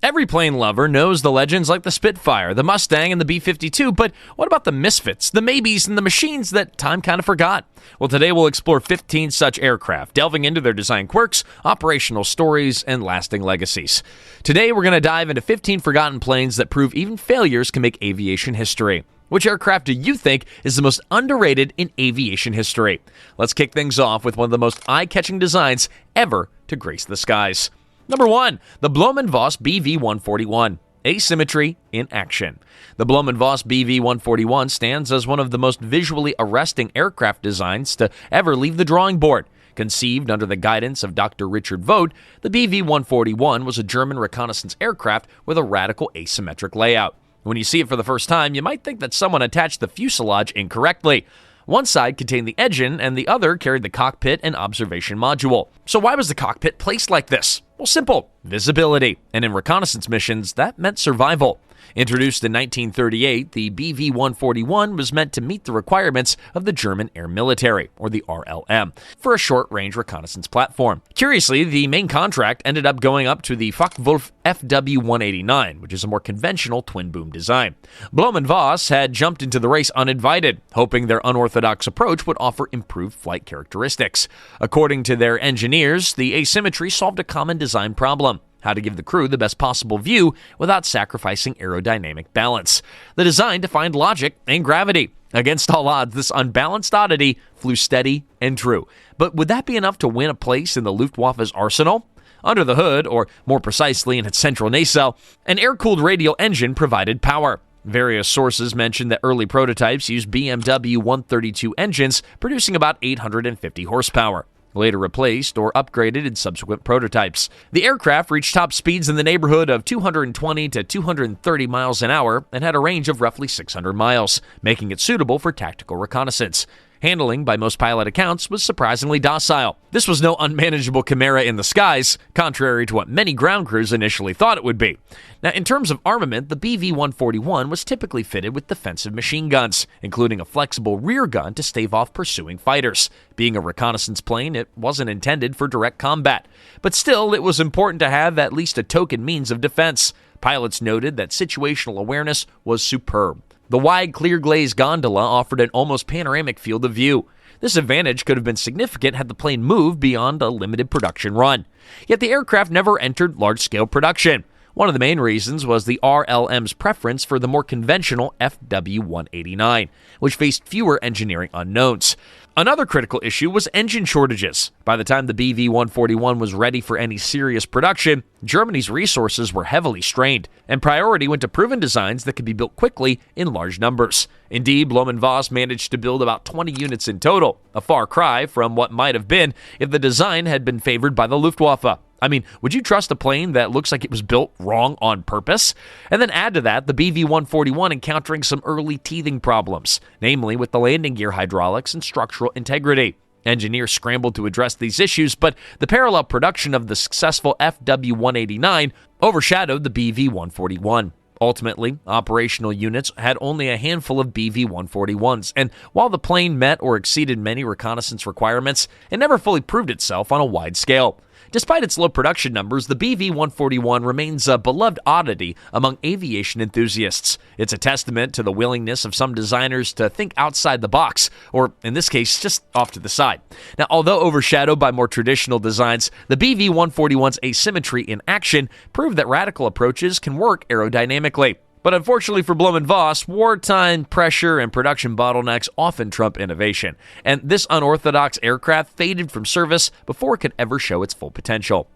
Every plane lover knows the legends like the Spitfire, the Mustang, and the B-52, but what about the misfits, the maybes, and the machines that time kind of forgot? Well, today we'll explore 15 such aircraft, delving into their design quirks, operational stories, and lasting legacies. Today we're going to dive into 15 forgotten planes that prove even failures can make aviation history. Which aircraft do you think is the most underrated in aviation history? Let's kick things off with one of the most eye-catching designs ever to grace the skies. Number 1, the Blohm & Voss BV-141, asymmetry in action. The Blohm & Voss BV-141 stands as one of the most visually arresting aircraft designs to ever leave the drawing board. Conceived under the guidance of Dr. Richard Vought, the BV-141 was a German reconnaissance aircraft with a radical asymmetric layout. When you see it for the first time, you might think that someone attached the fuselage incorrectly. One side contained the engine, and the other carried the cockpit and observation module. So why was the cockpit placed like this? Well, simple. Visibility. And in reconnaissance missions, that meant survival. Introduced in 1938, the BV-141 was meant to meet the requirements of the German Air Military, or the RLM, for a short-range reconnaissance platform. Curiously, the main contract ended up going up to the Focke-Wulf Fw, which is a more conventional twin-boom design. Blohm and Voss had jumped into the race uninvited, hoping their unorthodox approach would offer improved flight characteristics. According to their engineers, the asymmetry solved a common design problem: how to give the crew the best possible view without sacrificing aerodynamic balance. The design defined logic and gravity. Against all odds, this unbalanced oddity flew steady and true. But would that be enough to win a place in the Luftwaffe's arsenal? Under the hood, or more precisely in its central nacelle, an air-cooled radial engine provided power. Various sources mention that early prototypes used BMW 132 engines, producing about 850 horsepower. Later replaced or upgraded in subsequent prototypes. The aircraft reached top speeds in the neighborhood of 220 to 230 miles an hour and had a range of roughly 600 miles, making it suitable for tactical reconnaissance. Handling, by most pilot accounts, was surprisingly docile. This was no unmanageable chimera in the skies, contrary to what many ground crews initially thought it would be. Now, in terms of armament, the BV-141 was typically fitted with defensive machine guns, including a flexible rear gun to stave off pursuing fighters. Being a reconnaissance plane, it wasn't intended for direct combat. But still, it was important to have at least a token means of defense. Pilots noted that situational awareness was superb. The wide, clear-glazed gondola offered an almost panoramic field of view. This advantage could have been significant had the plane moved beyond a limited production run. Yet the aircraft never entered large-scale production. One of the main reasons was the RLM's preference for the more conventional Fw-189, which faced fewer engineering unknowns. Another critical issue was engine shortages. By the time the BV-141 was ready for any serious production, Germany's resources were heavily strained, and priority went to proven designs that could be built quickly in large numbers. Indeed, Blohm and Voss managed to build about 20 units in total, a far cry from what might have been if the design had been favored by the Luftwaffe. I mean, would you trust a plane that looks like it was built wrong on purpose? And then add to that the BV-141 encountering some early teething problems, namely with the landing gear hydraulics and structural integrity. Engineers scrambled to address these issues, but the parallel production of the successful Fw-189 overshadowed the BV-141. Ultimately, operational units had only a handful of BV-141s, and while the plane met or exceeded many reconnaissance requirements, it never fully proved itself on a wide scale. Despite its low production numbers, the BV-141 remains a beloved oddity among aviation enthusiasts. It's a testament to the willingness of some designers to think outside the box, or in this case, just off to the side. Now, although overshadowed by more traditional designs, the BV-141's asymmetry in action proved that radical approaches can work aerodynamically. But unfortunately for Blohm and Voss, wartime pressure and production bottlenecks often trump innovation, and this unorthodox aircraft faded from service before it could ever show its full potential.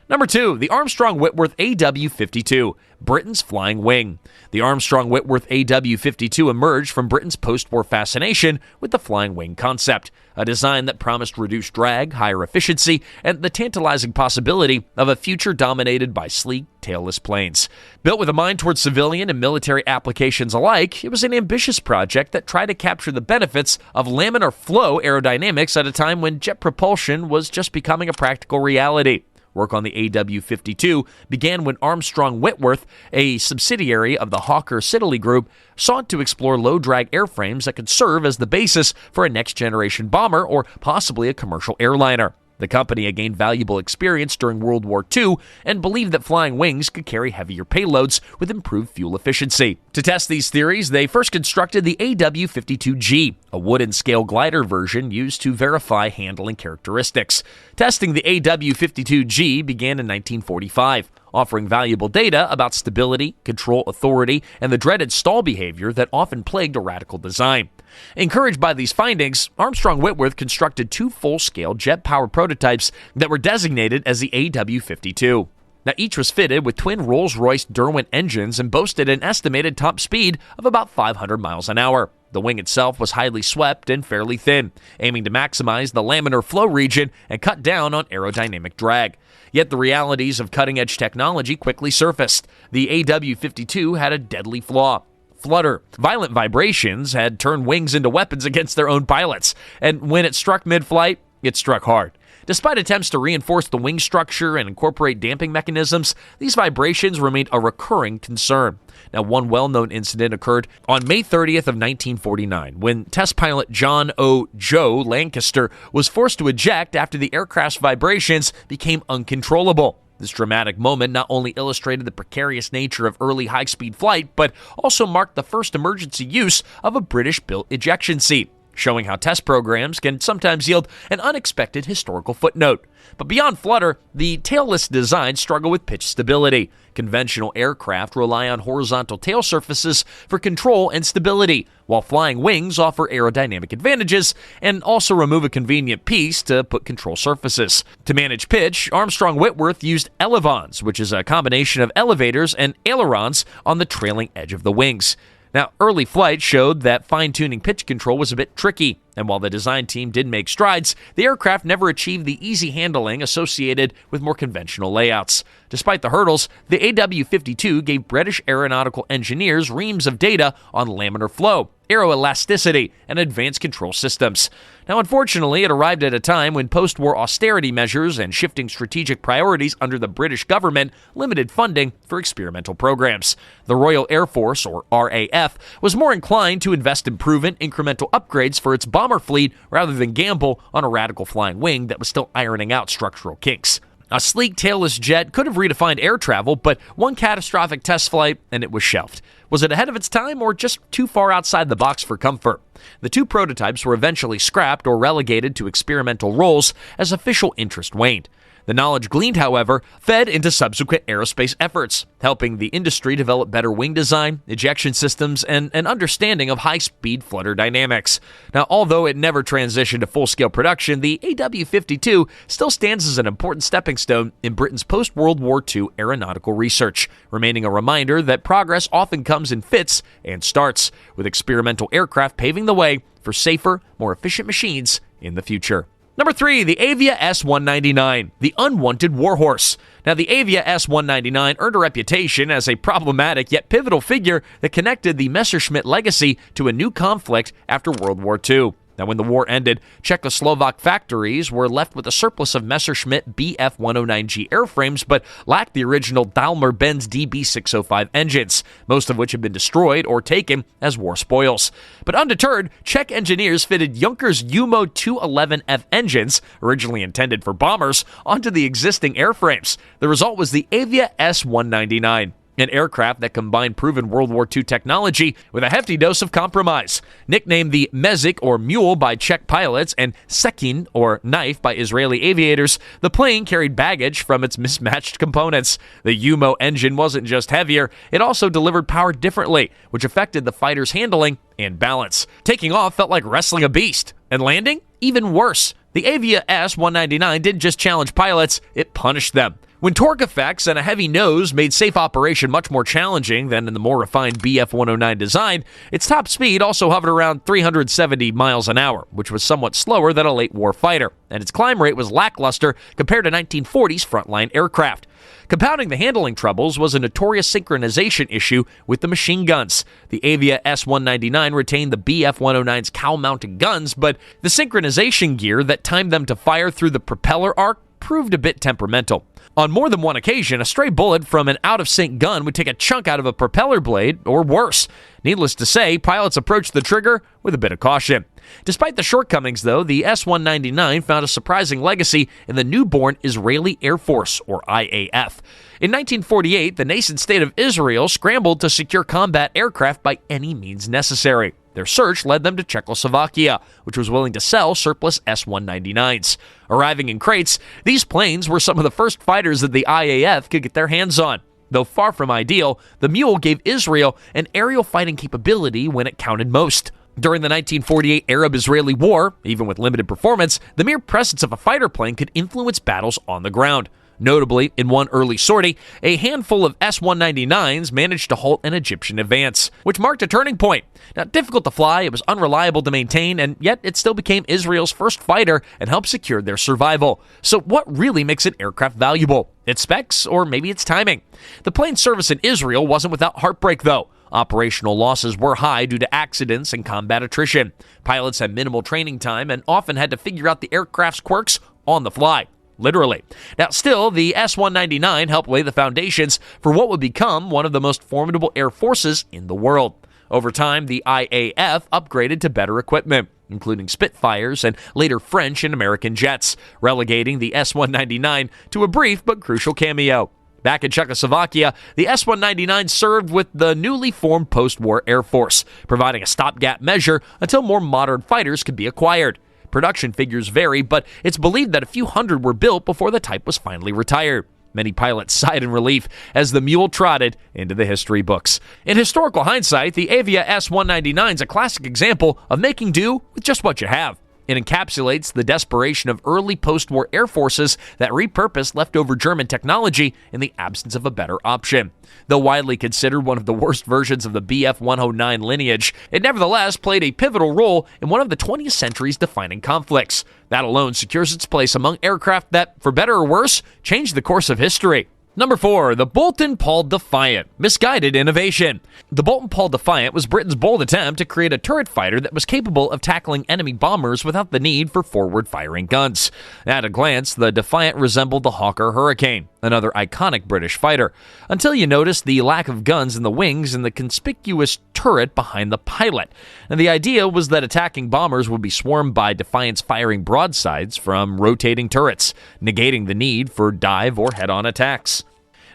Number 2, the Armstrong Whitworth AW-52, Britain's flying wing. The Armstrong Whitworth AW-52 emerged from Britain's post-war fascination with the flying wing concept, a design that promised reduced drag, higher efficiency, and the tantalizing possibility of a future dominated by sleek, tailless planes. Built with a mind towards civilian and military applications alike, it was an ambitious project that tried to capture the benefits of laminar flow aerodynamics at a time when jet propulsion was just becoming a practical reality. Work on the AW-52 began when Armstrong Whitworth, a subsidiary of the Hawker Siddeley Group, sought to explore low-drag airframes that could serve as the basis for a next-generation bomber or possibly a commercial airliner. The company had gained valuable experience during World War II and believed that flying wings could carry heavier payloads with improved fuel efficiency. To test these theories, they first constructed the AW-52G, a wooden scale glider version used to verify handling characteristics. Testing the AW-52G began in 1945, offering valuable data about stability, control authority, and the dreaded stall behavior that often plagued a radical design. Encouraged by these findings, Armstrong Whitworth constructed two full-scale jet-powered prototypes that were designated as the AW-52. Now, each was fitted with twin Rolls-Royce Derwent engines and boasted an estimated top speed of about 500 miles an hour. The wing itself was highly swept and fairly thin, aiming to maximize the laminar flow region and cut down on aerodynamic drag. Yet the realities of cutting-edge technology quickly surfaced. The AW-52 had a deadly flaw: flutter. Violent vibrations had turned wings into weapons against their own pilots, and when it struck mid-flight, it struck hard. Despite attempts to reinforce the wing structure and incorporate damping mechanisms, these vibrations remained a recurring concern. Now, one well-known incident occurred on May 30th of 1949, when test pilot John O. Joe Lancaster was forced to eject after the aircraft's vibrations became uncontrollable. This dramatic moment not only illustrated the precarious nature of early high-speed flight, but also marked the first emergency use of a British-built ejection seat, showing how test programs can sometimes yield an unexpected historical footnote. But beyond flutter, the tailless designs struggle with pitch stability. Conventional aircraft rely on horizontal tail surfaces for control and stability, while flying wings offer aerodynamic advantages and also remove a convenient piece to put control surfaces. To manage pitch, Armstrong Whitworth used elevons, which is a combination of elevators and ailerons on the trailing edge of the wings. Now, early flight showed that fine-tuning pitch control was a bit tricky, and while the design team did make strides, the aircraft never achieved the easy handling associated with more conventional layouts. Despite the hurdles, the AW-52 gave British aeronautical engineers reams of data on laminar flow, aeroelasticity, and advanced control systems. Now, unfortunately, it arrived at a time when post-war austerity measures and shifting strategic priorities under the British government limited funding for experimental programs. The Royal Air Force, or RAF, was more inclined to invest in proven incremental upgrades for its bomber fleet rather than gamble on a radical flying wing that was still ironing out structural kinks. A sleek tailless jet could have redefined air travel, but one catastrophic test flight and it was shelved. Was it ahead of its time or just too far outside the box for comfort? The two prototypes were eventually scrapped or relegated to experimental roles as official interest waned. The knowledge gleaned, however, fed into subsequent aerospace efforts, helping the industry develop better wing design, ejection systems, and an understanding of high-speed flutter dynamics. Now, although it never transitioned to full-scale production, the AW-52 still stands as an important stepping stone in Britain's post-World War II aeronautical research, remaining a reminder that progress often comes in fits and starts, with experimental aircraft paving the way for safer, more efficient machines in the future. Number 3, the Avia S.199, the unwanted warhorse. Now, the Avia S.199 earned a reputation as a problematic yet pivotal figure that connected the Messerschmitt legacy to a new conflict after World War II. Now, when the war ended, Czechoslovak factories were left with a surplus of Messerschmitt Bf-109G airframes, but lacked the original Daimler-Benz DB605 engines, most of which had been destroyed or taken as war spoils. But undeterred, Czech engineers fitted Juncker's Umo 211F engines, originally intended for bombers, onto the existing airframes. The result was the Avia S-199. An aircraft that combined proven World War II technology with a hefty dose of compromise. Nicknamed the Mezik, or mule, by Czech pilots and Sekin, or knife, by Israeli aviators, the plane carried baggage from its mismatched components. The Umo engine wasn't just heavier, it also delivered power differently, which affected the fighter's handling and balance. Taking off felt like wrestling a beast, and landing? Even worse. The Avia S-199 didn't just challenge pilots, it punished them. When torque effects and a heavy nose made safe operation much more challenging than in the more refined Bf-109 design, its top speed also hovered around 370 miles an hour, which was somewhat slower than a late war fighter, and its climb rate was lackluster compared to 1940s frontline aircraft. Compounding the handling troubles was a notorious synchronization issue with the machine guns. The Avia S-199 retained the Bf-109's cowl-mounted guns, but the synchronization gear that timed them to fire through the propeller arc proved a bit temperamental. On more than one occasion, a stray bullet from an out-of-sync gun would take a chunk out of a propeller blade, or worse. Needless to say, pilots approached the trigger with a bit of caution. Despite the shortcomings, though, the S-199 found a surprising legacy in the newborn Israeli Air Force, or IAF. In 1948, the nascent state of Israel scrambled to secure combat aircraft by any means necessary. Their search led them to Czechoslovakia, which was willing to sell surplus S-199s. Arriving in crates, these planes were some of the first fighters that the IAF could get their hands on. Though far from ideal, the Mule gave Israel an aerial fighting capability when it counted most. During the 1948 Arab-Israeli War, even with limited performance, the mere presence of a fighter plane could influence battles on the ground. Notably, in one early sortie, a handful of S-199s managed to halt an Egyptian advance, which marked a turning point. Now, difficult to fly, it was unreliable to maintain, and yet it still became Israel's first fighter and helped secure their survival. So what really makes an aircraft valuable? Its specs, or maybe its timing? The plane's service in Israel wasn't without heartbreak, though. Operational losses were high due to accidents and combat attrition. Pilots had minimal training time and often had to figure out the aircraft's quirks on the fly. Literally. Now, still, the S-199 helped lay the foundations for what would become one of the most formidable air forces in the world. Over time, the IAF upgraded to better equipment, including Spitfires and later French and American jets, relegating the S-199 to a brief but crucial cameo. Back in Czechoslovakia, the S-199 served with the newly formed post-war Air Force, providing a stopgap measure until more modern fighters could be acquired. Production figures vary, but it's believed that a few hundred were built before the type was finally retired. Many pilots sighed in relief as the Mule trotted into the history books. In historical hindsight, the Avia S-199 is a classic example of making do with just what you have. It encapsulates the desperation of early post-war air forces that repurposed leftover German technology in the absence of a better option. Though widely considered one of the worst versions of the Bf-109 lineage, it nevertheless played a pivotal role in one of the 20th century's defining conflicts. That alone secures its place among aircraft that, for better or worse, changed the course of history. Number 4, the Boulton Paul Defiant, misguided innovation. The Boulton Paul Defiant was Britain's bold attempt to create a turret fighter that was capable of tackling enemy bombers without the need for forward-firing guns. At a glance, the Defiant resembled the Hawker Hurricane, another iconic British fighter, until you noticed the lack of guns in the wings and the conspicuous turret behind the pilot. And the idea was that attacking bombers would be swarmed by Defiants firing broadsides from rotating turrets, negating the need for dive or head-on attacks.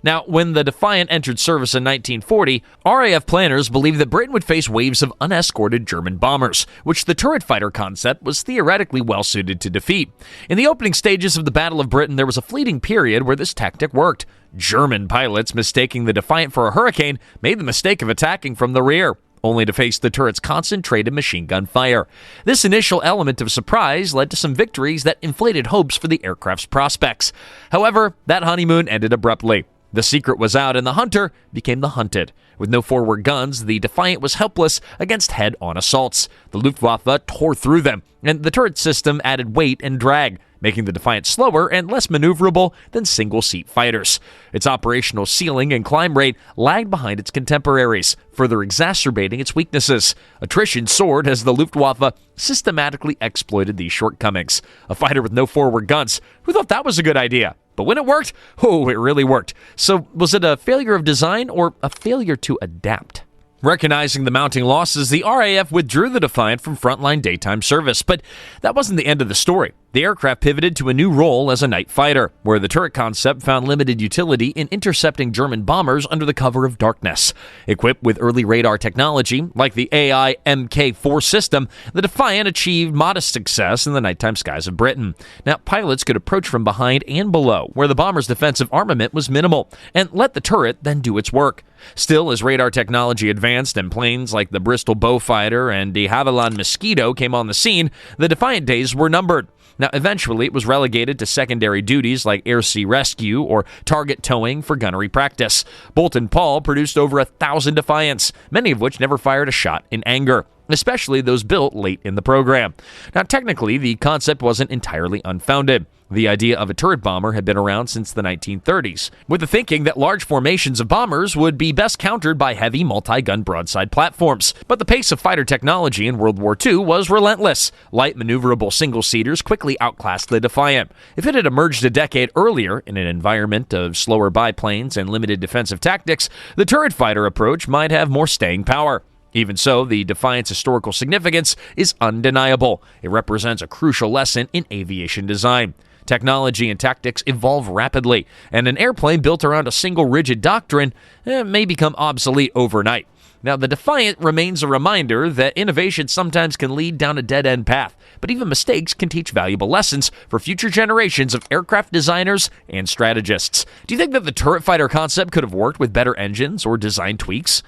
Now, when the Defiant entered service in 1940, RAF planners believed that Britain would face waves of unescorted German bombers, which the turret fighter concept was theoretically well-suited to defeat. In the opening stages of the Battle of Britain, there was a fleeting period where this tactic worked. German pilots, mistaking the Defiant for a Hurricane, made the mistake of attacking from the rear, only to face the turret's concentrated machine gun fire. This initial element of surprise led to some victories that inflated hopes for the aircraft's prospects. However, that honeymoon ended abruptly. The secret was out, and the hunter became the hunted. With no forward guns, the Defiant was helpless against head-on assaults. The Luftwaffe tore through them, and the turret system added weight and drag, making the Defiant slower and less maneuverable than single-seat fighters. Its operational ceiling and climb rate lagged behind its contemporaries, further exacerbating its weaknesses. Attrition soared as the Luftwaffe systematically exploited these shortcomings. A fighter with no forward guns, who thought that was a good idea? But when it worked, oh, it really worked. So was it a failure of design or a failure to adapt? Recognizing the mounting losses, the RAF withdrew the Defiant from frontline daytime service, but that wasn't the end of the story. The aircraft pivoted to a new role as a night fighter, where the turret concept found limited utility in intercepting German bombers under the cover of darkness. Equipped with early radar technology, like the AI Mk4 system, the Defiant achieved modest success in the nighttime skies of Britain. Now, pilots could approach from behind and below, where the bomber's defensive armament was minimal, and let the turret then do its work. Still, as radar technology advanced and planes like the Bristol Beaufighter and de Havilland Mosquito came on the scene, the Defiant days were numbered. Now, eventually, it was relegated to secondary duties like air-sea rescue or target towing for gunnery practice. Boulton Paul produced over 1,000 Defiants, many of which never fired a shot in anger, especially those built late in the program. Now, technically, the concept wasn't entirely unfounded. The idea of a turret bomber had been around since the 1930s, with the thinking that large formations of bombers would be best countered by heavy multi-gun broadside platforms. But the pace of fighter technology in World War II was relentless. Light, maneuverable single-seaters quickly outclassed the Defiant. If it had emerged a decade earlier in an environment of slower biplanes and limited defensive tactics, the turret fighter approach might have more staying power. Even so, the Defiant's historical significance is undeniable. It represents a crucial lesson in aviation design. Technology and tactics evolve rapidly, and an airplane built around a single rigid doctrine may become obsolete overnight. Now, the Defiant remains a reminder that innovation sometimes can lead down a dead-end path, but even mistakes can teach valuable lessons for future generations of aircraft designers and strategists. Do you think that the turret fighter concept could have worked with better engines or design tweaks?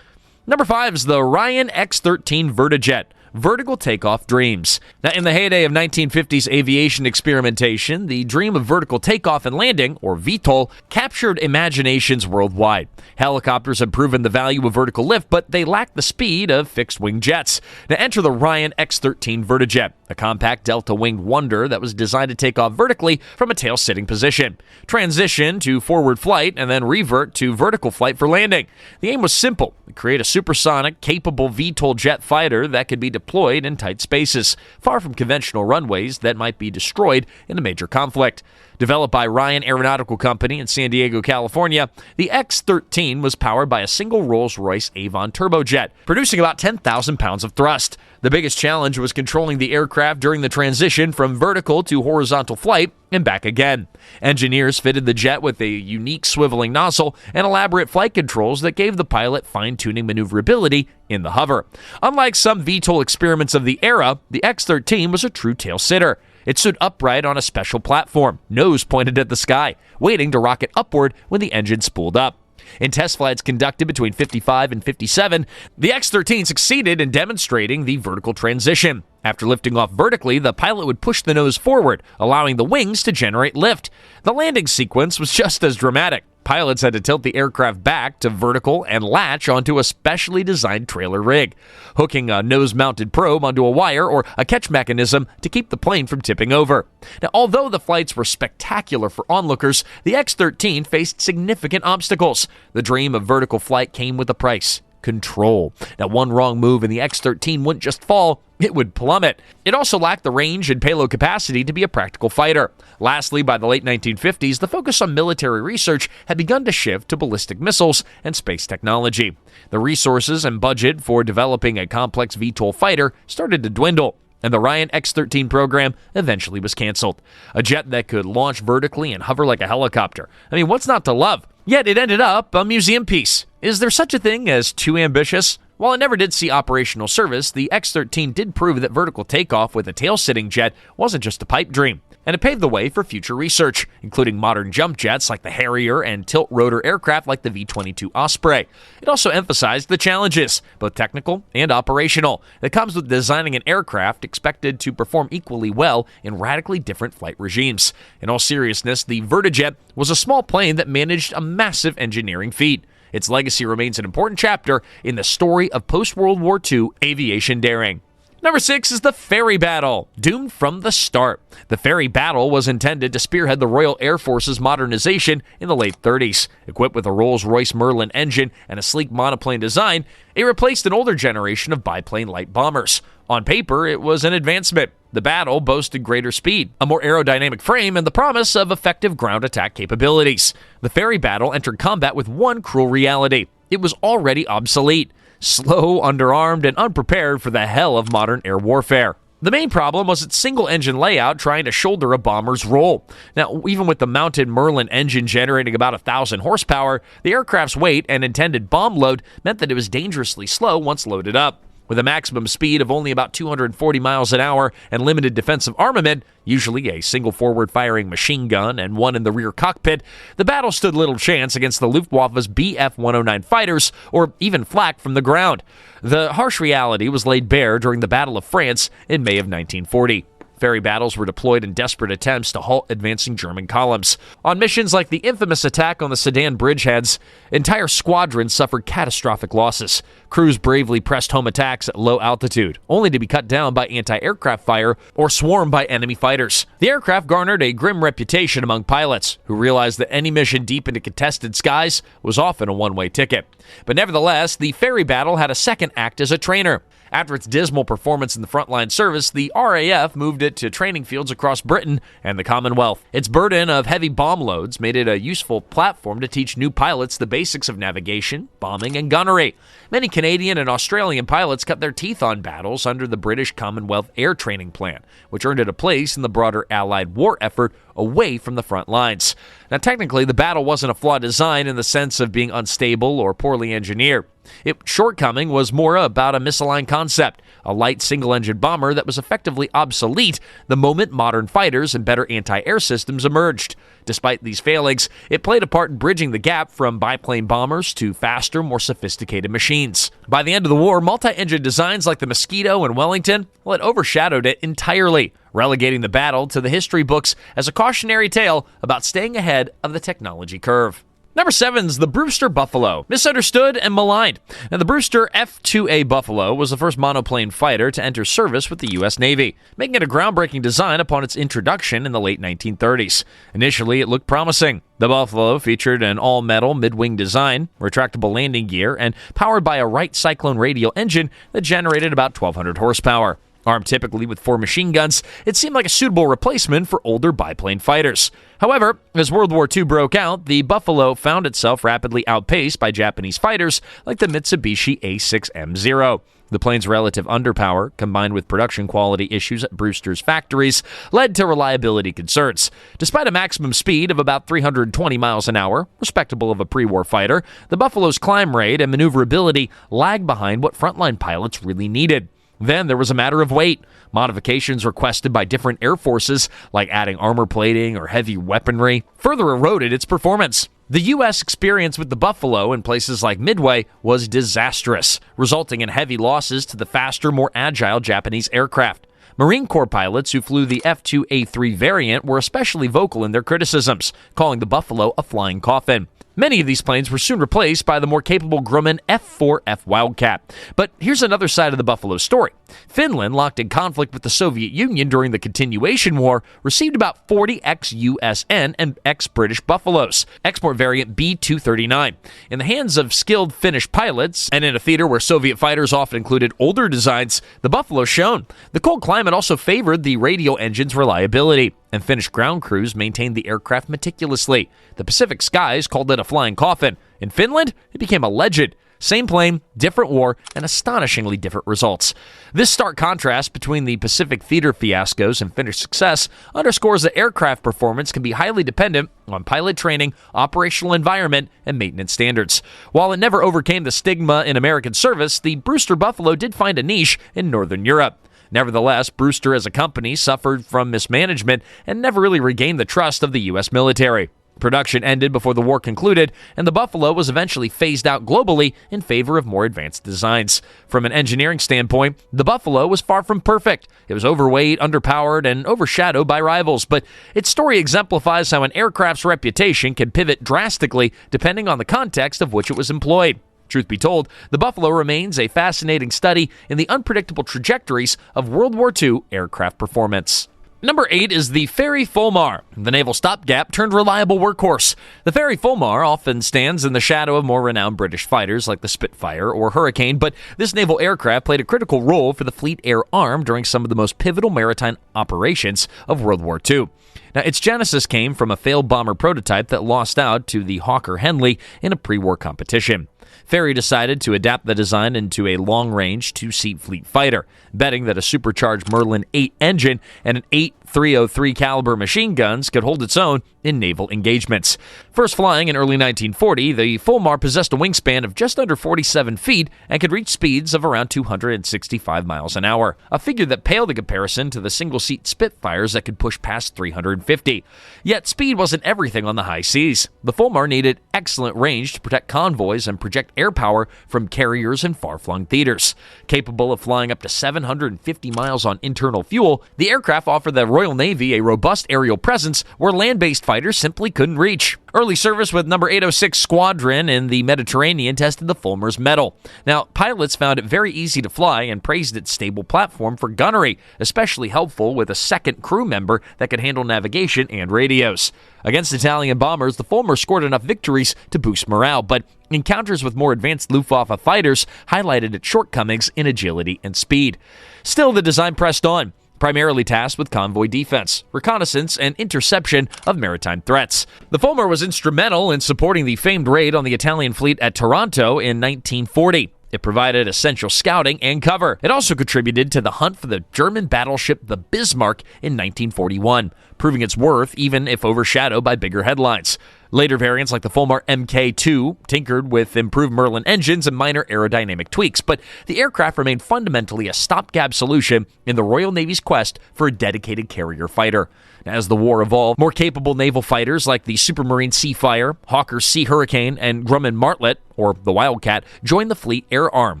Number 5 is the Ryan X-13 Vertijet. Vertical takeoff dreams. Now, in the heyday of 1950s aviation experimentation, the dream of vertical takeoff and landing, or VTOL, captured imaginations worldwide. Helicopters have proven the value of vertical lift, but they lack the speed of fixed-wing jets. Now, enter the Ryan X-13 Vertijet, a compact delta-winged wonder that was designed to take off vertically from a tail-sitting position, transition to forward flight, and then revert to vertical flight for landing. The aim was simple: create a supersonic, capable VTOL jet fighter that could be deployed in tight spaces, far from conventional runways that might be destroyed in a major conflict. Developed by Ryan Aeronautical Company in San Diego, California, the X-13 was powered by a single Rolls-Royce Avon turbojet, producing about 10,000 pounds of thrust. The biggest challenge was controlling the aircraft during the transition from vertical to horizontal flight and back again. Engineers fitted the jet with a unique swiveling nozzle and elaborate flight controls that gave the pilot fine-tuning maneuverability in the hover. Unlike some VTOL experiments of the era, the X-13 was a true tail-sitter. It stood upright on a special platform, nose pointed at the sky, waiting to rocket upward when the engine spooled up. In test flights conducted between 55 and 57, the X-13 succeeded in demonstrating the vertical transition. After lifting off vertically, the pilot would push the nose forward, allowing the wings to generate lift. The landing sequence was just as dramatic. Pilots had to tilt the aircraft back to vertical and latch onto a specially designed trailer rig, hooking a nose-mounted probe onto a wire or a catch mechanism to keep the plane from tipping over. Now, although the flights were spectacular for onlookers, the X-13 faced significant obstacles. The dream of vertical flight came with a price: control. Now, one wrong move and the X-13 wouldn't just fall, it would plummet. It also lacked the range and payload capacity to be a practical fighter. Lastly, by the late 1950s, the focus on military research had begun to shift to ballistic missiles and space technology. The resources and budget for developing a complex VTOL fighter started to dwindle, and the Ryan X-13 program eventually was canceled. A jet that could launch vertically and hover like a helicopter. I mean, what's not to love? Yet it ended up a museum piece. Is there such a thing as too ambitious? While it never did see operational service, the X-13 did prove that vertical takeoff with a tail-sitting jet wasn't just a pipe dream, and it paved the way for future research, including modern jump jets like the Harrier and tilt-rotor aircraft like the V-22 Osprey. It also emphasized the challenges, both technical and operational, that comes with designing an aircraft expected to perform equally well in radically different flight regimes. In all seriousness, the Vertijet was a small plane that managed a massive engineering feat. Its legacy remains an important chapter in the story of post-World War II aviation daring. Number 6 is the Fairey Battle, doomed from the start. The Fairey Battle was intended to spearhead the Royal Air Force's modernization in the late 30s. Equipped with a Rolls-Royce Merlin engine and a sleek monoplane design, it replaced an older generation of biplane light bombers. On paper, it was an advancement. The Battle boasted greater speed, a more aerodynamic frame, and the promise of effective ground attack capabilities. The Fairey Battle entered combat with one cruel reality: it was already obsolete, slow, underarmed, and unprepared for the hell of modern air warfare. The main problem was its single-engine layout trying to shoulder a bomber's role. Now, even with the mounted Merlin engine generating about 1,000 horsepower, the aircraft's weight and intended bomb load meant that it was dangerously slow once loaded up. With a maximum speed of only about 240 miles an hour and limited defensive armament, usually a single forward-firing machine gun and one in the rear cockpit, the Battle stood little chance against the Luftwaffe's Bf-109 fighters or even flak from the ground. The harsh reality was laid bare during the Battle of France in May of 1940. Fairey battles were deployed in desperate attempts to halt advancing German columns. On missions like the infamous attack on the Sedan bridgeheads, entire squadrons suffered catastrophic losses. Crews bravely pressed home attacks at low altitude, only to be cut down by anti-aircraft fire or swarmed by enemy fighters. The aircraft garnered a grim reputation among pilots, who realized that any mission deep into contested skies was often a one-way ticket. But nevertheless, the Fairey battle had a second act as a trainer. After its dismal performance in the frontline service, the RAF moved it it to training fields across Britain and the Commonwealth. Its burden of heavy bomb loads made it a useful platform to teach new pilots the basics of navigation, bombing, and gunnery. Many Canadian and Australian pilots cut their teeth on battles under the British Commonwealth Air Training Plan, which earned it a place in the broader Allied war effort away from the front lines. Now, technically, the Battle wasn't a flawed design in the sense of being unstable or poorly engineered. Its shortcoming was more about a misaligned concept, a light single-engine bomber that was effectively obsolete the moment modern fighters and better anti-air systems emerged. Despite these failings, it played a part in bridging the gap from biplane bombers to faster, more sophisticated machines. By the end of the war, multi-engine designs like the Mosquito and Wellington, well, it overshadowed it entirely, relegating the Battle to the history books as a cautionary tale about staying ahead of the technology curve. Number 7's the Brewster Buffalo, misunderstood and maligned. Now, the Brewster F-2A Buffalo was the first monoplane fighter to enter service with the U.S. Navy, making it a groundbreaking design upon its introduction in the late 1930s. Initially, it looked promising. The Buffalo featured an all-metal mid-wing design, retractable landing gear, and powered by a Wright Cyclone radial engine that generated about 1,200 horsepower. Armed typically with 4 machine guns, it seemed like a suitable replacement for older biplane fighters. However, as World War II broke out, the Buffalo found itself rapidly outpaced by Japanese fighters like the Mitsubishi A6M0. The plane's relative underpower, combined with production quality issues at Brewster's factories, led to reliability concerns. Despite a maximum speed of about 320 miles an hour, respectable of a pre-war fighter, the Buffalo's climb rate and maneuverability lagged behind what frontline pilots really needed. Then there was a matter of weight. Modifications requested by different air forces, like adding armor plating or heavy weaponry, further eroded its performance. The U.S. experience with the Buffalo in places like Midway was disastrous, resulting in heavy losses to the faster, more agile Japanese aircraft. Marine Corps pilots who flew the F-2A3 variant were especially vocal in their criticisms, calling the Buffalo a flying coffin. Many of these planes were soon replaced by the more capable Grumman F-4F Wildcat. But here's another side of the Buffalo story. Finland, locked in conflict with the Soviet Union during the Continuation War, received about 40 ex-USN and ex-British Buffaloes, export variant B-239. In the hands of skilled Finnish pilots, and in a theater where Soviet fighters often included older designs, the Buffalo shone. The cold climate also favored the radial engine's reliability, and Finnish ground crews maintained the aircraft meticulously. The Pacific skies called it a flying coffin. In Finland, it became a legend. Same plane, different war, and astonishingly different results. This stark contrast between the Pacific theater fiascos and Finnish success underscores that aircraft performance can be highly dependent on pilot training, operational environment, and maintenance standards. While it never overcame the stigma in American service, the Brewster Buffalo did find a niche in Northern Europe. Nevertheless, Brewster as a company suffered from mismanagement and never really regained the trust of the U.S. military. Production ended before the war concluded, and the Buffalo was eventually phased out globally in favor of more advanced designs. From an engineering standpoint, the Buffalo was far from perfect. It was overweight, underpowered, and overshadowed by rivals, but its story exemplifies how an aircraft's reputation can pivot drastically depending on the context of which it was employed. Truth be told, the Buffalo remains a fascinating study in the unpredictable trajectories of World War II aircraft performance. Number 8 is the Fairey Fulmar, the naval stopgap turned reliable workhorse. The Fairey Fulmar often stands in the shadow of more renowned British fighters like the Spitfire or Hurricane, but this naval aircraft played a critical role for the Fleet Air Arm during some of the most pivotal maritime operations of World War II. Now, its genesis came from a failed bomber prototype that lost out to the Hawker Henley in a pre-war competition. Fairey decided to adapt the design into a long-range, 2-seat fleet fighter, betting that a supercharged Merlin 8 engine and an 8.303 caliber machine guns could hold its own in naval engagements. First flying in early 1940, the Fulmar possessed a wingspan of just under 47 feet and could reach speeds of around 265 miles an hour, a figure that paled in comparison to the single-seat Spitfires that could push past 350. Yet speed wasn't everything on the high seas. The Fulmar needed excellent range to protect convoys and project air power from carriers and far-flung theaters. Capable of flying up to 750 miles on internal fuel, the aircraft offered the Royal Navy a robust aerial presence where land-based fighters simply couldn't reach. Early service with number 806 Squadron in the Mediterranean tested the Fulmar's mettle. Now, pilots found it very easy to fly and praised its stable platform for gunnery, especially helpful with a second crew member that could handle navigation and radios. Against Italian bombers, the Fulmar scored enough victories to boost morale, but encounters with more advanced Luftwaffe fighters highlighted its shortcomings in agility and speed. Still, the design pressed on. primarily tasked with convoy defense, reconnaissance, and interception of maritime threats. The Fulmar was instrumental in supporting the famed raid on the Italian fleet at Taranto in 1940. It provided essential scouting and cover. It also contributed to the hunt for the German battleship the Bismarck in 1941, proving its worth even if overshadowed by bigger headlines. Later variants like the Fulmar Mk2 tinkered with improved Merlin engines and minor aerodynamic tweaks, but the aircraft remained fundamentally a stopgap solution in the Royal Navy's quest for a dedicated carrier fighter. As the war evolved, more capable naval fighters like the Supermarine Seafire, Hawker Sea Hurricane, and Grumman Martlet, or the Wildcat, joined the fleet air arm.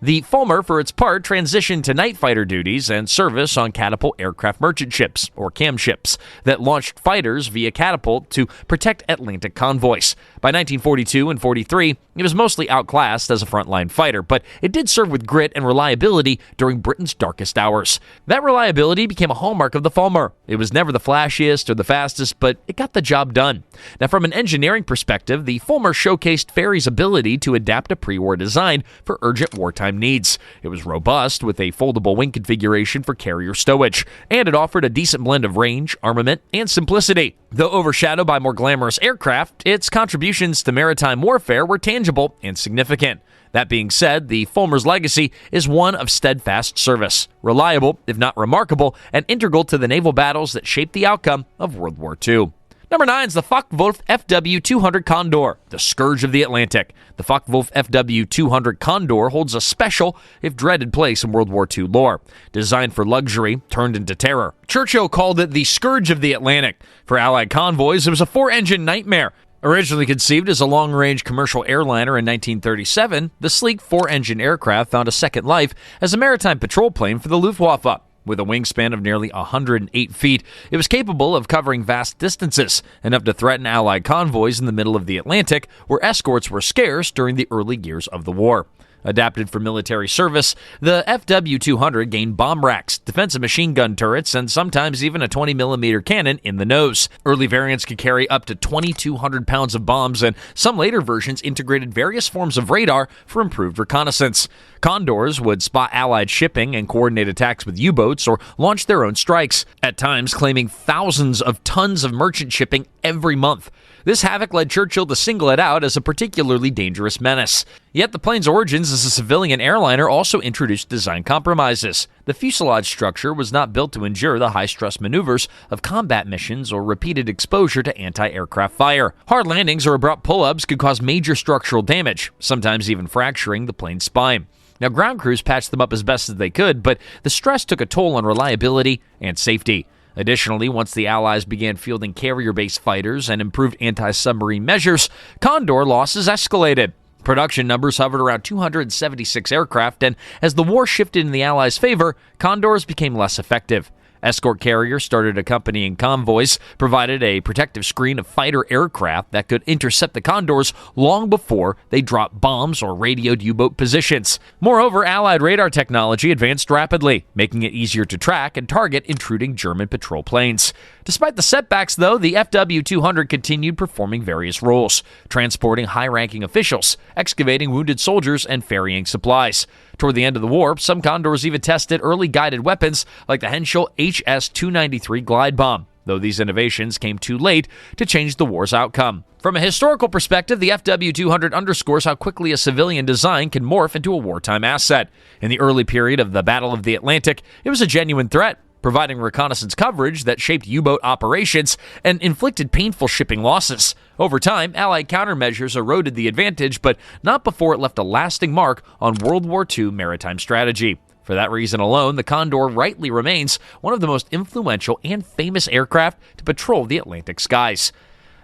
The Fulmar, for its part, transitioned to night fighter duties and service on catapult aircraft merchant ships, or CAM ships, that launched fighters via catapult to protect Atlantic convoys. By 1942 and 43, it was mostly outclassed as a frontline fighter, but it did serve with grit and reliability during Britain's darkest hours. That reliability became a hallmark of the Fulmar. It was never the flashiest or the fastest, but it got the job done. Now, from an engineering perspective, the Fulmar showcased Fairey's ability to adapt a pre-war design for urgent wartime needs. It was robust, with a foldable wing configuration for carrier stowage, and it offered a decent blend of range, armament, and simplicity. Though overshadowed by more glamorous aircraft, its contributions to maritime warfare were tangible and significant. That being said, the Fulmar's legacy is one of steadfast service, reliable, if not remarkable, and integral to the naval battles that shaped the outcome of World War II. Number 9 is the Focke-Wulf Fw 200 Condor, the scourge of the Atlantic. The Focke-Wulf Fw 200 Condor holds a special, if dreaded, place in World War II lore. Designed for luxury, turned into terror. Churchill called it the scourge of the Atlantic. For Allied convoys, it was a 4-engine nightmare. Originally conceived as a long-range commercial airliner in 1937, the sleek 4-engine aircraft found a second life as a maritime patrol plane for the Luftwaffe. With a wingspan of nearly 108 feet, it was capable of covering vast distances, enough to threaten Allied convoys in the middle of the Atlantic, where escorts were scarce during the early years of the war. Adapted for military service, the FW-200 gained bomb racks, defensive machine gun turrets, and sometimes even a 20mm cannon in the nose. Early variants could carry up to 2,200 pounds of bombs, and some later versions integrated various forms of radar for improved reconnaissance. Condors would spot Allied shipping and coordinate attacks with U-boats or launch their own strikes, at times claiming thousands of tons of merchant shipping every month. This havoc led Churchill to single it out as a particularly dangerous menace. Yet the plane's origins as a civilian airliner also introduced design compromises. The fuselage structure was not built to endure the high-stress maneuvers of combat missions or repeated exposure to anti-aircraft fire. Hard landings or abrupt pull-ups could cause major structural damage, sometimes even fracturing the plane's spine. Now, ground crews patched them up as best as they could, but the stress took a toll on reliability and safety. Additionally, once the Allies began fielding carrier-based fighters and improved anti-submarine measures, Condor losses escalated. Production numbers hovered around 276 aircraft, and as the war shifted in the Allies' favor, Condors became less effective. Escort carriers started accompanying convoys, provided a protective screen of fighter aircraft that could intercept the Condors long before they dropped bombs or radioed U-boat positions. Moreover, Allied radar technology advanced rapidly, making it easier to track and target intruding German patrol planes. Despite the setbacks, though, the FW-200 continued performing various roles, transporting high-ranking officials, excavating wounded soldiers, and ferrying supplies. Toward the end of the war, some Condors even tested early guided weapons like the Henschel HS-293 glide bomb, though these innovations came too late to change the war's outcome. From a historical perspective, the FW-200 underscores how quickly a civilian design can morph into a wartime asset. In the early period of the Battle of the Atlantic, it was a genuine threat, providing reconnaissance coverage that shaped U-boat operations and inflicted painful shipping losses. Over time, Allied countermeasures eroded the advantage, but not before it left a lasting mark on World War II maritime strategy. For that reason alone, the Condor rightly remains one of the most influential and famous aircraft to patrol the Atlantic skies.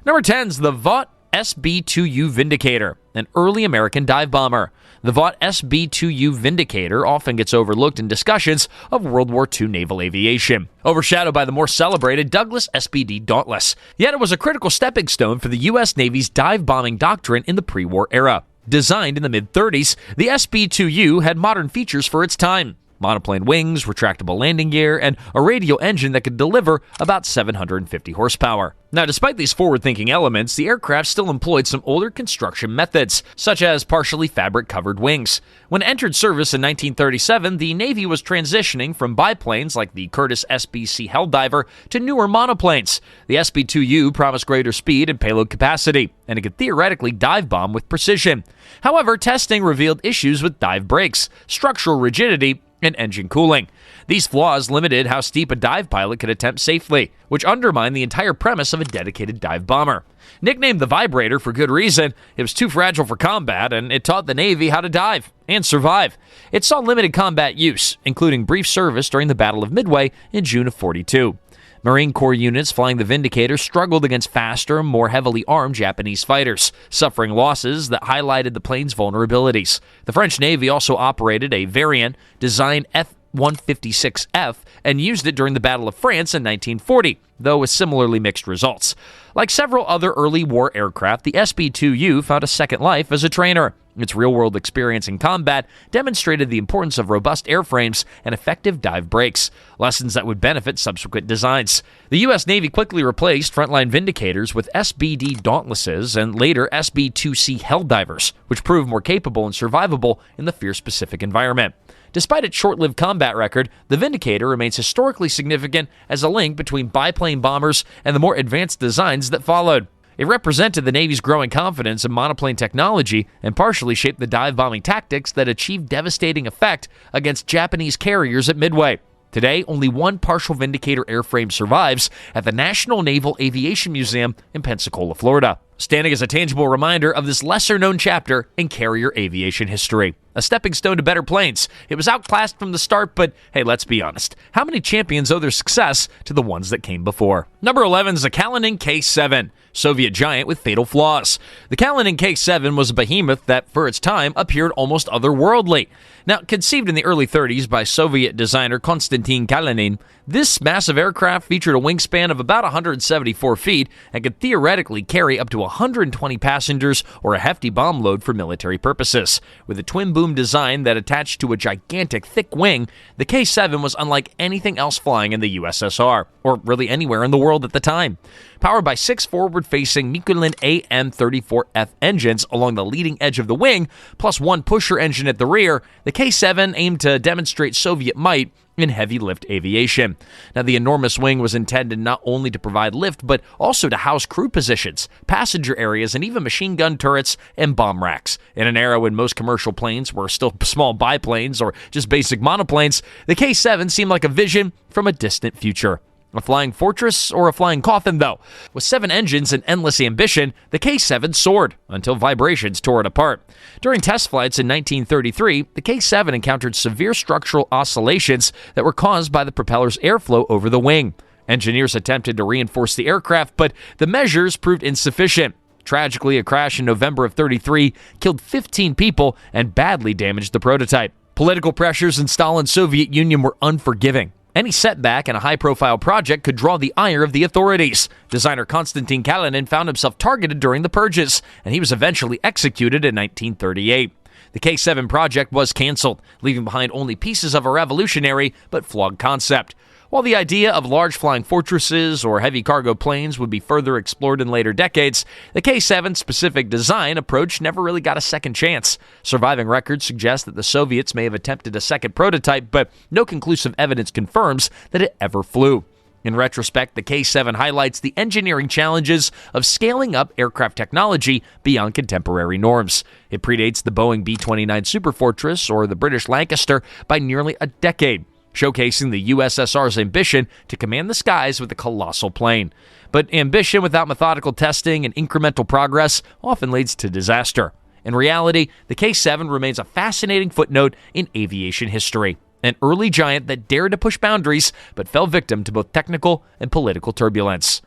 Number 10 is the Vought SB-2U Vindicator, an early American dive bomber. The Vought SB-2U Vindicator often gets overlooked in discussions of World War II naval aviation, overshadowed by the more celebrated Douglas SBD Dauntless. Yet it was a critical stepping stone for the U.S. Navy's dive bombing doctrine in the pre-war era. Designed in the mid-30s, the SB-2U had modern features for its time. monoplane wings, retractable landing gear, and a radial engine that could deliver about 750 horsepower. Now, despite these forward-thinking elements, the aircraft still employed some older construction methods, such as partially fabric-covered wings. When it entered service in 1937, the Navy was transitioning from biplanes like the Curtiss SBC Helldiver to newer monoplanes. The SB-2U promised greater speed and payload capacity, and it could theoretically dive bomb with precision. However, testing revealed issues with dive brakes, structural rigidity, and engine cooling. These flaws limited how steep a dive pilot could attempt safely, which undermined the entire premise of a dedicated dive bomber. Nicknamed the Vibrator for good reason, it was too fragile for combat, and it taught the Navy how to dive and survive. It saw limited combat use, including brief service during the Battle of Midway in June of '42. Marine Corps units flying the Vindicator struggled against faster, more heavily armed Japanese fighters, suffering losses that highlighted the plane's vulnerabilities. The French Navy also operated a variant designed F-156F and used it during the Battle of France in 1940, though with similarly mixed results. Like several other early war aircraft, the SB-2U found a second life as a trainer. Its real-world experience in combat demonstrated the importance of robust airframes and effective dive brakes, lessons that would benefit subsequent designs. The U.S. Navy quickly replaced frontline Vindicators with SBD Dauntlesses and later SB-2C Helldivers, which proved more capable and survivable in the fierce Pacific environment. Despite its short-lived combat record, the Vindicator remains historically significant as a link between biplane bombers and the more advanced designs that followed. It represented the Navy's growing confidence in monoplane technology and partially shaped the dive-bombing tactics that achieved devastating effect against Japanese carriers at Midway. Today, only one partial Vindicator airframe survives at the National Naval Aviation Museum in Pensacola, Florida, standing as a tangible reminder of this lesser-known chapter in carrier aviation history. A stepping stone to better planes. It was outclassed from the start, but hey, let's be honest. How many champions owe their success to the ones that came before? Number 11 is the Kalinin K-7, Soviet giant with fatal flaws. The Kalinin K-7 was a behemoth that, for its time, appeared almost otherworldly. Now, conceived in the early 30s by Soviet designer Konstantin Kalinin, this massive aircraft featured a wingspan of about 174 feet and could theoretically carry up to 120 passengers or a hefty bomb load for military purposes. With a twin-boom design that attached to a gigantic thick wing, the K-7 was unlike anything else flying in the USSR, or really anywhere in the world at the time. Powered by 6 forward-facing Mikulin AM-34F engines along the leading edge of the wing, plus 1 pusher engine at the rear, the K-7 aimed to demonstrate Soviet might in heavy lift aviation. Now, the enormous wing was intended not only to provide lift, but also to house crew positions, passenger areas, and even machine gun turrets and bomb racks. In an era when most commercial planes were still small biplanes or just basic monoplanes, the K-7 seemed like a vision from a distant future. A flying fortress or a flying coffin, though. With 7 engines and endless ambition, the K-7 soared until vibrations tore it apart. During test flights in 1933, the K-7 encountered severe structural oscillations that were caused by the propeller's airflow over the wing. Engineers attempted to reinforce the aircraft, but the measures proved insufficient. Tragically, a crash in November of '33 killed 15 people and badly damaged the prototype. Political pressures in Stalin's Soviet Union were unforgiving. Any setback in a high-profile project could draw the ire of the authorities. Designer Konstantin Kalinin found himself targeted during the purges, and he was eventually executed in 1938. The K-7 project was canceled, leaving behind only pieces of a revolutionary but flawed concept. While the idea of large flying fortresses or heavy cargo planes would be further explored in later decades, the K-7's specific design approach never really got a second chance. Surviving records suggest that the Soviets may have attempted a second prototype, but no conclusive evidence confirms that it ever flew. In retrospect, the K-7 highlights the engineering challenges of scaling up aircraft technology beyond contemporary norms. It predates the Boeing B-29 Superfortress or the British Lancaster by nearly a decade, showcasing the USSR's ambition to command the skies with a colossal plane. But ambition without methodical testing and incremental progress often leads to disaster. In reality, the K-7 remains a fascinating footnote in aviation history, an early giant that dared to push boundaries but fell victim to both technical and political turbulence.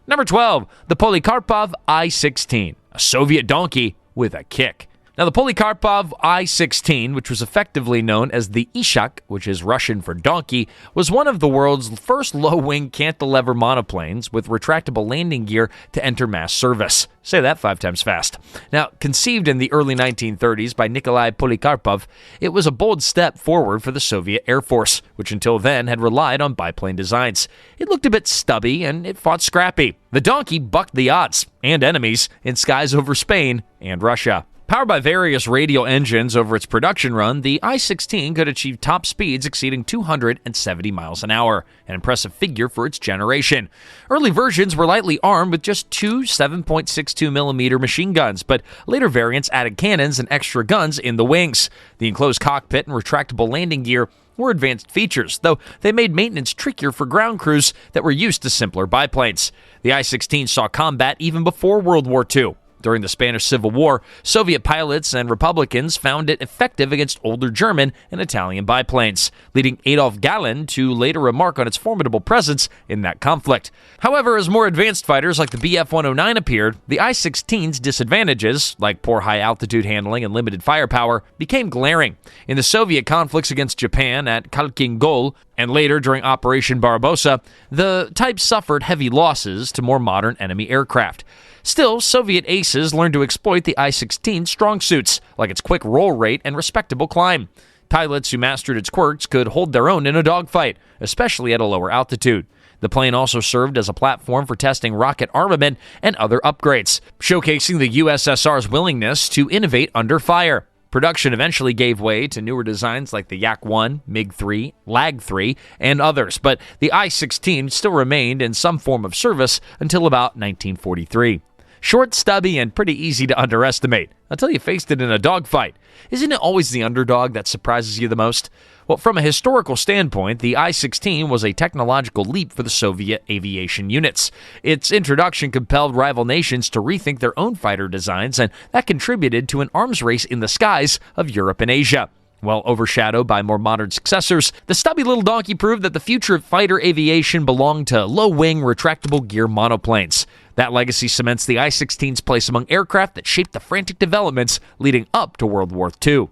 Number 12, the Polikarpov I-16, a Soviet donkey with a kick. Now, the Polikarpov I-16, which was effectively known as the Ishak, which is Russian for donkey, was one of the world's first low-wing cantilever monoplanes with retractable landing gear to enter mass service. Say that 5 times fast. Now, conceived in the early 1930s by Nikolai Polikarpov, it was a bold step forward for the Soviet Air Force, which until then had relied on biplane designs. It looked a bit stubby, and it fought scrappy. The donkey bucked the odds and enemies in skies over Spain and Russia. Powered by various radial engines over its production run, the I-16 could achieve top speeds exceeding 270 miles an hour, an impressive figure for its generation. Early versions were lightly armed with just 2 7.62mm machine guns, but later variants added cannons and extra guns in the wings. The enclosed cockpit and retractable landing gear were advanced features, though they made maintenance trickier for ground crews that were used to simpler biplanes. The I-16 saw combat even before World War II. During the Spanish Civil War, Soviet pilots and Republicans found it effective against older German and Italian biplanes, leading Adolf Galland to later remark on its formidable presence in that conflict. However, as more advanced fighters like the Bf-109 appeared, the I-16's disadvantages, like poor high-altitude handling and limited firepower, became glaring. In the Soviet conflicts against Japan at Kalinin Gol, and later during Operation Barbarossa, the type suffered heavy losses to more modern enemy aircraft. Still, Soviet aces learned to exploit the I-16's strong suits, like its quick roll rate and respectable climb. Pilots who mastered its quirks could hold their own in a dogfight, especially at a lower altitude. The plane also served as a platform for testing rocket armament and other upgrades, showcasing the USSR's willingness to innovate under fire. Production eventually gave way to newer designs like the Yak-1, MiG-3, Lag-3, and others, but the I-16 still remained in some form of service until about 1943. Short, stubby, and pretty easy to underestimate, until you faced it in a dogfight. Isn't it always the underdog that surprises you the most? Well, from a historical standpoint, the I-16 was a technological leap for the Soviet aviation units. Its introduction compelled rival nations to rethink their own fighter designs, and that contributed to an arms race in the skies of Europe and Asia. While overshadowed by more modern successors, the stubby little donkey proved that the future of fighter aviation belonged to low-wing, retractable gear monoplanes. That legacy cements the I-16's place among aircraft that shaped the frantic developments leading up to World War II.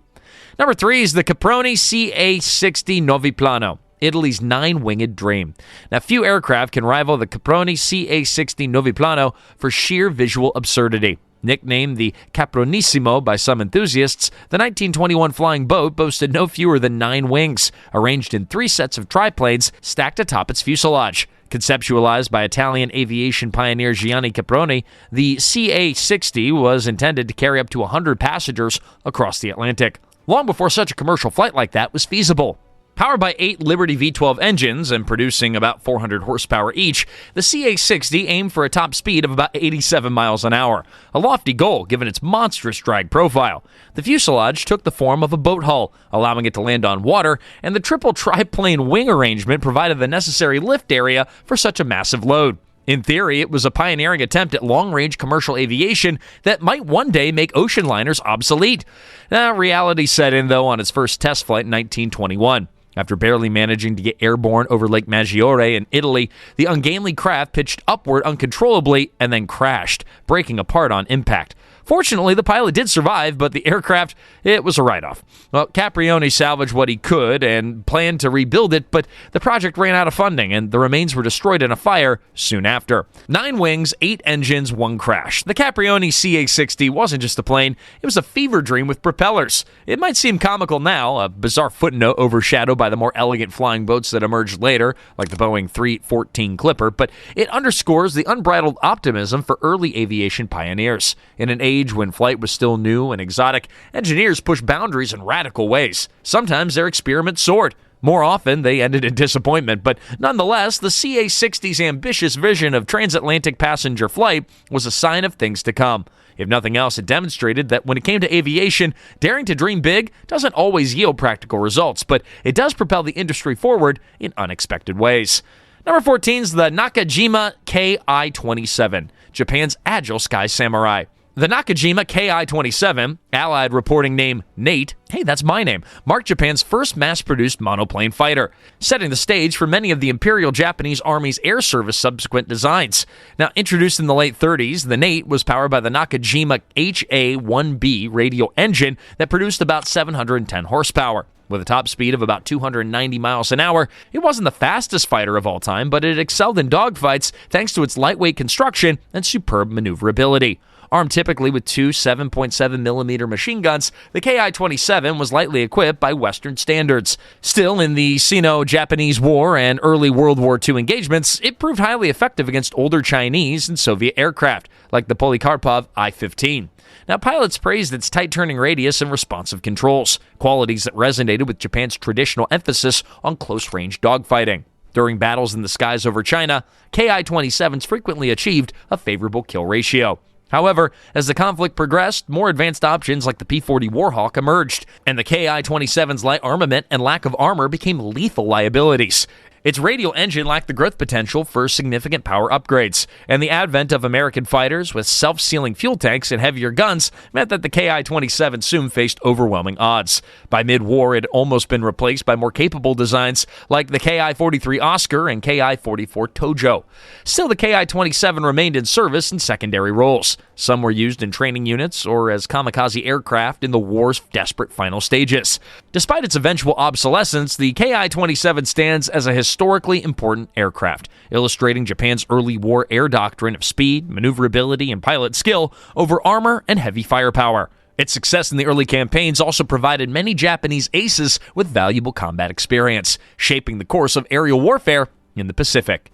Number 3 is the Caproni Ca.60 Noviplano, Italy's 9-winged dream. Now, few aircraft can rival the Caproni Ca.60 Noviplano for sheer visual absurdity. Nicknamed the Capronissimo by some enthusiasts, the 1921 flying boat boasted no fewer than 9 wings, arranged in 3 sets of triplanes stacked atop its fuselage. Conceptualized by Italian aviation pioneer Gianni Caproni, the Ca.60 was intended to carry up to 100 passengers across the Atlantic, long before such a commercial flight like that was feasible. Powered by 8 Liberty V12 engines and producing about 400 horsepower each, the Ca.60 aimed for a top speed of about 87 miles an hour, a lofty goal given its monstrous drag profile. The fuselage took the form of a boat hull, allowing it to land on water, and the triple triplane wing arrangement provided the necessary lift area for such a massive load. In theory, it was a pioneering attempt at long-range commercial aviation that might one day make ocean liners obsolete. Reality set in, though, on its first test flight in 1921. After barely managing to get airborne over Lake Maggiore in Italy, the ungainly craft pitched upward uncontrollably and then crashed, breaking apart on impact. Fortunately, the pilot did survive, but the aircraft, it was a write-off. Well, Caprioni salvaged what he could and planned to rebuild it, but the project ran out of funding, and the remains were destroyed in a fire soon after. 9 wings, 8 engines, 1 crash. The Caprioni Ca.60 wasn't just a plane, it was a fever dream with propellers. It might seem comical now, a bizarre footnote overshadowed by the more elegant flying boats that emerged later, like the Boeing 314 Clipper, but it underscores the unbridled optimism for early aviation pioneers. In an age when flight was still new and exotic, engineers pushed boundaries in radical ways. Sometimes their experiments soared. More often, they ended in disappointment, but nonetheless, the Ca.60's ambitious vision of transatlantic passenger flight was a sign of things to come. If nothing else, it demonstrated that when it came to aviation, daring to dream big doesn't always yield practical results, but it does propel the industry forward in unexpected ways. Number 14 is the Nakajima Ki-27, Japan's agile sky samurai. The Nakajima Ki-27, Allied reporting name Nate, hey, that's my name, marked Japan's first mass-produced monoplane fighter, setting the stage for many of the Imperial Japanese Army's Air Service subsequent designs. Now, introduced in the late 30s, the Nate was powered by the Nakajima HA-1B radial engine that produced about 710 horsepower. With a top speed of about 290 miles an hour, it wasn't the fastest fighter of all time, but it excelled in dogfights thanks to its lightweight construction and superb maneuverability. Armed typically with two 7.7mm machine guns, the Ki-27 was lightly equipped by Western standards. Still, in the Sino-Japanese War and early World War II engagements, it proved highly effective against older Chinese and Soviet aircraft, like the Polikarpov I-16. Now, pilots praised its tight turning radius and responsive controls, qualities that resonated with Japan's traditional emphasis on close-range dogfighting. During battles in the skies over China, Ki-27s frequently achieved a favorable kill ratio. However, as the conflict progressed, more advanced options like the P-40 Warhawk emerged, and the Ki-27's light armament and lack of armor became lethal liabilities. Its radial engine lacked the growth potential for significant power upgrades, and the advent of American fighters with self-sealing fuel tanks and heavier guns meant that the Ki-27 soon faced overwhelming odds. By mid-war, it had almost been replaced by more capable designs like the Ki-43 Oscar and Ki-44 Tojo. Still, the Ki-27 remained in service in secondary roles. Some were used in training units or as kamikaze aircraft in the war's desperate final stages. Despite its eventual obsolescence, the Ki-27 stands as a historically important aircraft, illustrating Japan's early war air doctrine of speed, maneuverability, and pilot skill over armor and heavy firepower. Its success in the early campaigns also provided many Japanese aces with valuable combat experience, shaping the course of aerial warfare in the Pacific.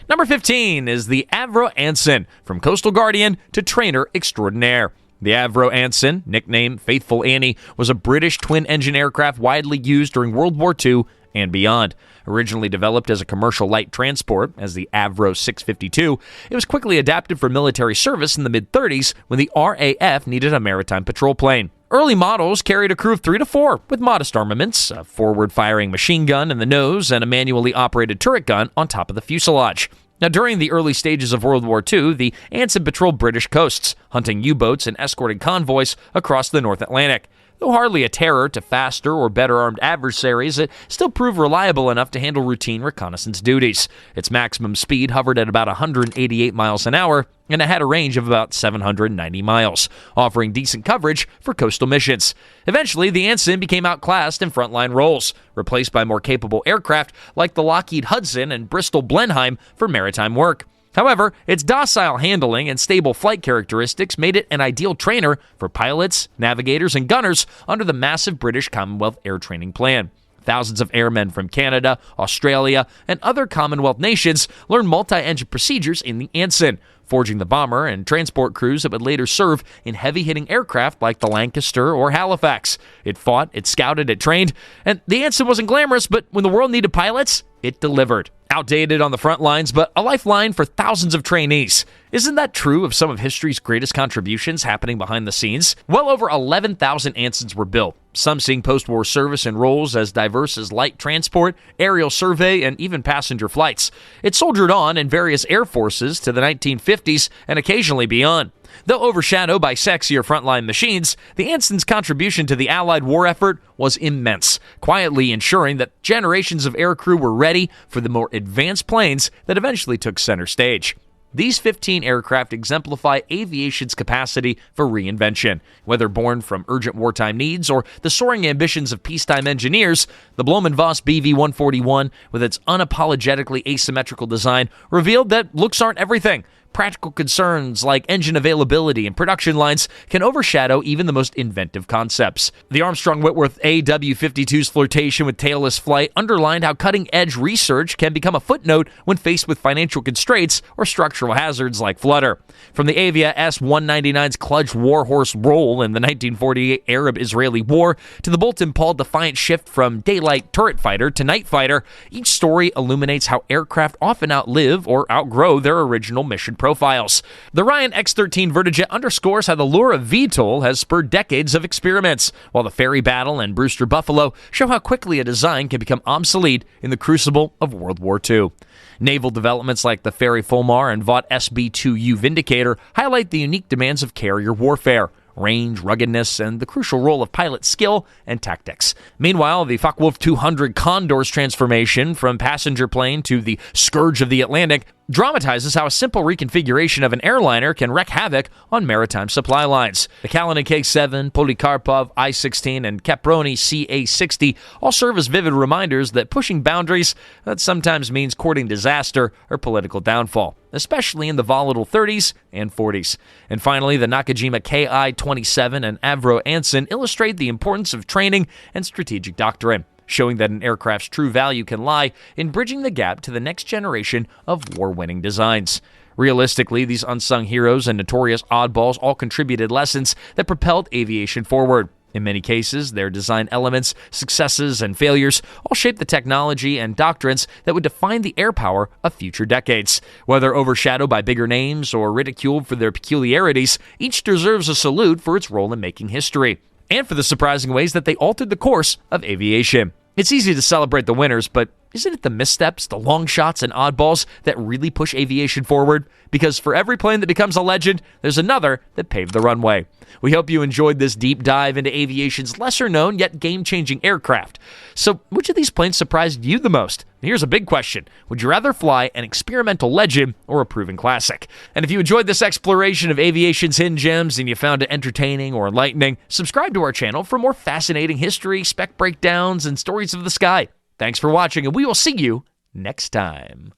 Number 15 is the Avro Anson, from Coastal Guardian to trainer extraordinaire. The Avro Anson, nicknamed Faithful Annie, was a British twin-engine aircraft widely used during World War II and beyond. Originally developed as a commercial light transport as the Avro 652, it was quickly adapted for military service in the mid-30s when the RAF needed a maritime patrol plane. Early models carried a crew of 3 to 4 with modest armaments, a forward-firing machine gun in the nose, and a manually operated turret gun on top of the fuselage. Now, during the early stages of World War II, the Anson patrolled British coasts, hunting U-boats and escorting convoys across the North Atlantic. Though hardly a terror to faster or better-armed adversaries, it still proved reliable enough to handle routine reconnaissance duties. Its maximum speed hovered at about 188 miles an hour, and it had a range of about 790 miles, offering decent coverage for coastal missions. Eventually, the Anson became outclassed in frontline roles, replaced by more capable aircraft like the Lockheed Hudson and Bristol Blenheim for maritime work. However, its docile handling and stable flight characteristics made it an ideal trainer for pilots, navigators, and gunners under the massive British Commonwealth Air Training Plan. Thousands of airmen from Canada, Australia, and other Commonwealth nations learned multi-engine procedures in the Anson, forging the bomber and transport crews that would later serve in heavy-hitting aircraft like the Lancaster or Halifax. It fought, it scouted, it trained, and the Anson wasn't glamorous, but when the world needed pilots, it delivered. Outdated on the front lines, but a lifeline for thousands of trainees. Isn't that true of some of history's greatest contributions happening behind the scenes? Well over 11,000 Ansons were built, some seeing post-war service in roles as diverse as light transport, aerial survey, and even passenger flights. It soldiered on in various air forces to the 1950s and occasionally beyond. Though overshadowed by sexier frontline machines, the Anson's contribution to the Allied war effort was immense, quietly ensuring that generations of aircrew were ready for the more advanced planes that eventually took center stage. These 15 aircraft exemplify aviation's capacity for reinvention. Whether born from urgent wartime needs or the soaring ambitions of peacetime engineers, the Blohm and Voss BV 141, with its unapologetically asymmetrical design, revealed that looks aren't everything. Practical concerns like engine availability and production lines can overshadow even the most inventive concepts. The Armstrong Whitworth AW-52's flirtation with tailless flight underlined how cutting-edge research can become a footnote when faced with financial constraints or structural hazards like flutter. From the Avia S.199's clutch warhorse role in the 1948 Arab-Israeli War to the Boulton Paul Defiant shift from daylight turret fighter to night fighter, each story illuminates how aircraft often outlive or outgrow their original mission profiles. The Ryan X-13 Vertijet underscores how the lure of VTOL has spurred decades of experiments, while the Fairey Battle and Brewster Buffalo show how quickly a design can become obsolete in the crucible of World War II. Naval developments like the Fairey Fulmar and Vought SB-2U Vindicator highlight the unique demands of carrier warfare, range, ruggedness, and the crucial role of pilot skill and tactics. Meanwhile, the Focke-Wulf 200 Condor's transformation from passenger plane to the scourge of the Atlantic dramatizes how a simple reconfiguration of an airliner can wreak havoc on maritime supply lines. The Kalinin K-7, Polikarpov I-16, and Caproni Ca.60 all serve as vivid reminders that pushing boundaries that sometimes means courting disaster or political downfall, especially in the volatile 30s and 40s. And finally, the Nakajima Ki-27 and Avro Anson illustrate the importance of training and strategic doctrine, showing that an aircraft's true value can lie in bridging the gap to the next generation of war-winning designs. Realistically, these unsung heroes and notorious oddballs all contributed lessons that propelled aviation forward. In many cases, their design elements, successes, and failures all shaped the technology and doctrines that would define the air power of future decades. Whether overshadowed by bigger names or ridiculed for their peculiarities, each deserves a salute for its role in making history, and for the surprising ways that they altered the course of aviation. It's easy to celebrate the winners, but isn't it the missteps, the long shots, and oddballs that really push aviation forward? Because for every plane that becomes a legend, there's another that paved the runway. We hope you enjoyed this deep dive into aviation's lesser-known yet game-changing aircraft. So, which of these planes surprised you the most? Here's a big question. Would you rather fly an experimental legend or a proven classic? And if you enjoyed this exploration of aviation's hidden gems and you found it entertaining or enlightening, subscribe to our channel for more fascinating history, spec breakdowns, and stories of the sky. Thanks for watching, and we will see you next time.